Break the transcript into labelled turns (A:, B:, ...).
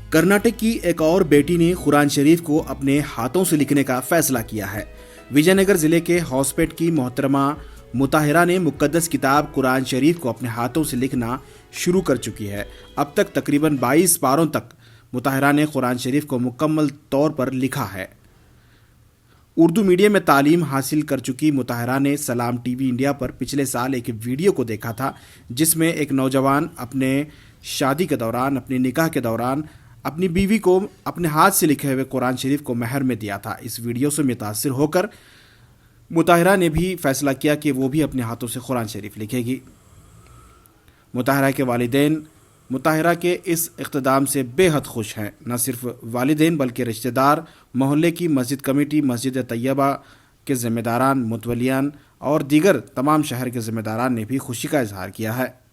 A: کرناٹک کی ایک اور بیٹی نے قرآن شریف کو اپنے ہاتھوں سے لکھنے کا فیصلہ کیا ہے۔ وجے نگر ضلع کے ہاسپیٹ کی محترمہ مطہرہ نے مقدس کتاب قرآن شریف کو اپنے ہاتھوں سے لکھنا شروع کر چکی ہے۔ اب تک تقریباً 22 پاروں تک مطہرہ نے قرآن شریف کو مکمل طور پر لکھا ہے۔ اردو میڈیم میں تعلیم حاصل کر چکی مطہرہ نے سلام ٹی وی انڈیا پر پچھلے سال ایک ویڈیو کو دیکھا تھا، جس میں ایک نوجوان اپنے شادی کے دوران، اپنے نکاح کے دوران اپنی بیوی کو اپنے ہاتھ سے لکھے ہوئے قرآن شریف کو مہر میں دیا تھا۔ اس ویڈیو سے متاثر ہو کر مطہرہ نے بھی فیصلہ کیا کہ وہ بھی اپنے ہاتھوں سے قرآن شریف لکھے گی۔ مطہرہ کے والدین مطہرہ کے اس اقتدام سے بے حد خوش ہیں۔ نہ صرف والدین بلکہ رشتہ دار، محلے کی مسجد کمیٹی، مسجد طیبہ کے ذمہ داران، متولیان اور دیگر تمام شہر کے ذمہ داران نے بھی خوشی کا اظہار کیا ہے۔